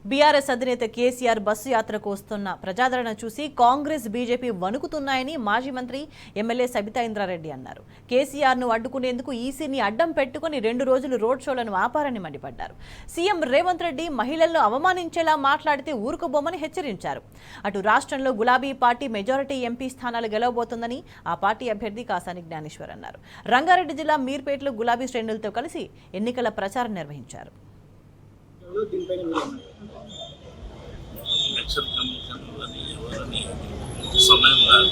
BRS అధినేత KCR bus యాత్రకు వస్తున్న ప్రజాదరణ చూసి కాంగ్రెస్ బీజేపీ వణుకుతున్నాయని మాజీ మంత్రి ఎమ్మెల్యే సబితా ఇంద్రారెడ్డి అన్నారు. కేసీఆర్ను అడ్డుకునేందుకు ఈసీని అడ్డం పెట్టుకుని 2 రోజులు రోడ్ షోలను ఆపారని మండిపడ్డారు. సీఎం రేవంత్ రెడ్డి మహిళలను అవమానించేలా మాట్లాడితే ఊరుకోబోమని హెచ్చరించారు. అటు రాష్ట్రంలో గులాబీ పార్టీ మెజారిటీ ఎంపీ స్థానాలు గెలవబోతోందని ఆ పార్టీ అభ్యర్థి కాసాని జ్ఞానేశ్వర్ అన్నారు. రంగారెడ్డి జిల్లా మీర్పేటలో గులాబీ శ్రేణులతో కలిసి ఎన్నికల ప్రచారం నిర్వహించారు. ఎలక్షన్ కమిషన్లని ఎవరని సమయం కాదు,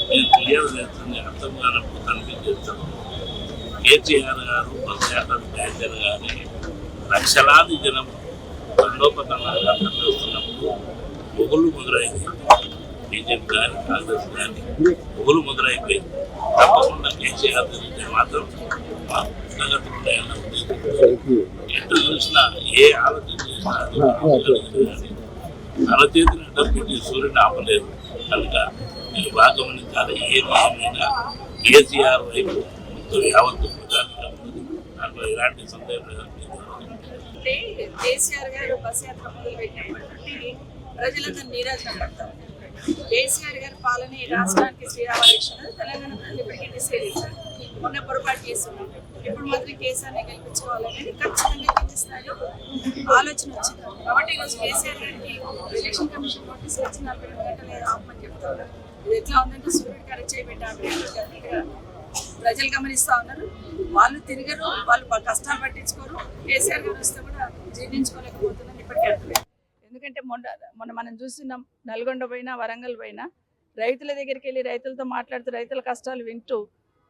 నేను క్లియర్ చేస్తుంది అర్థం కానప్పుడు కనిపించేస్తాను. కేసీఆర్ గారు పదయాత్రకు బయలుదేరగానే లక్షలాది జనం తండోపతంగా తరలిస్తున్నప్పుడు మొగులు మొదలైంది. బీజేపీ కానీ కాంగ్రెస్ కానీ మొగులు మొదలైపోయింది. తప్పకుండా కేసీఆర్ జరిగితే మాత్రం పుస్తగతులు ఉన్నాయన్న ఉద్దేశంతో ఎటు చూసినా ఏ ఆలోచన చేసినా తన చేతిని అడ్డం పెట్టి సూర్యుని ఆపలేదు. కనుక మీరు బాగా గమనించాలి. ఏమైనా కేసీఆర్ వైపు మొత్తం యావత్తు ప్రజానికం ఉంది. దాంట్లో ఎలాంటి సందేహం లేదు. కేసీఆర్ గారు బస్ యాత్ర మొదలుపెట్టినప్పటి ప్రజలందరూ నీరాజన పడతారు. కేసీఆర్ గారి పాలన ఈ రాష్ట్రానికి శ్రీరామరక్షణ తెలంగాణ ప్రజలు ఇప్పటికీ డిసైడ్ చేశారు. మొన్న పొరపాటు చేస్తున్నాం. ఇప్పుడు మాత్రం కేసీఆర్ని గెలిపించుకోవాలనేది ఖచ్చితంగా కింది స్థాయిలో ఆలోచన వచ్చింది. కాబట్టి ఈరోజు కేసీఆర్ గారికి ఎలక్షన్ కమిషన్ నోటీస్ వచ్చి 42 గంటలు ఆపమని చెప్తారు. ఇది ఎట్లా ఉందంటే సూర్యుడి గారు చేయబెట్టారు. ప్రజలు గమనిస్తూ ఉన్నారు. వాళ్ళు తిరగరు, వాళ్ళు కష్టాలు పట్టించుకోరు. కేసీఆర్ గారు వస్తే కూడా జీర్ణించుకోలేకపోతుందని ఇప్పటికీ అర్థమైంది. ఎందుకంటే మొన్న మనం చూస్తున్నాం, నల్గొండ పోయినా వరంగల్ పోయినా రైతుల దగ్గరికి వెళ్ళి రైతులతో మాట్లాడుతూ రైతుల కష్టాలు వింటూ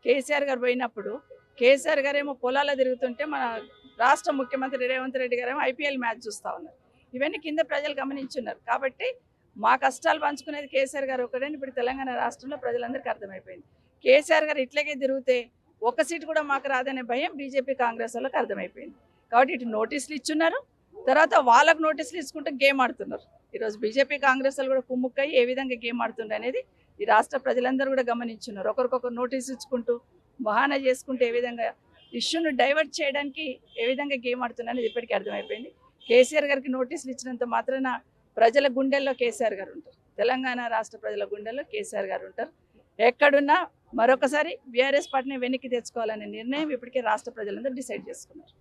కేసీఆర్ గారు పోయినప్పుడు కేసీఆర్ గారేమో పొలాల్లో తిరుగుతుంటే మన రాష్ట్ర ముఖ్యమంత్రి రేవంత్ రెడ్డి గారేమో ఐపీఎల్ మ్యాచ్ చూస్తూ ఉన్నారు. ఇవన్నీ కింద ప్రజలు గమనించున్నారు. కాబట్టి మా కష్టాలు పంచుకునేది కేసీఆర్ గారు ఒకటని ఇప్పుడు తెలంగాణ రాష్ట్రంలో ప్రజలందరికీ అర్థమైపోయింది. కేసీఆర్ గారు ఇట్లాగే తిరిగితే ఒక సీటు కూడా మాకు రాదనే భయం బీజేపీ కాంగ్రెస్ వాళ్ళకి అర్థమైపోయింది. కాబట్టి ఇటు నోటీసులు ఇచ్చున్నారు, తర్వాత వాళ్ళకు నోటీసులు ఇచ్చుకుంటూ గేమ్ ఆడుతున్నారు. ఈరోజు బీజేపీ కాంగ్రెస్ వాళ్ళు కూడా కుమ్ముక్కయ్యి ఏ విధంగా గేమ్ ఆడుతుండే అనేది ఈ రాష్ట్ర ప్రజలందరూ కూడా గమనించున్నారు. ఒకరికొకరు నోటీసు ఇచ్చుకుంటూ బహానా చేసుకుంటూ ఏ విధంగా ఇష్యూను డైవర్ట్ చేయడానికి ఏ విధంగా గేమ్ ఆడుతున్నా అనేది ఇప్పటికీ అర్థమైపోయింది. కేసీఆర్ గారికి నోటీసులు ఇచ్చినంత మాత్రాన ప్రజల గుండెల్లో కేసీఆర్ గారు ఉంటారు. తెలంగాణ రాష్ట్ర ప్రజల గుండెల్లో కేసీఆర్ గారు ఉంటారు. ఎక్కడున్నా మరొకసారి బీఆర్ఎస్ పార్టీని వెనక్కి తెచ్చుకోవాలనే నిర్ణయం ఇప్పటికే రాష్ట్ర ప్రజలందరూ డిసైడ్ చేసుకున్నారు.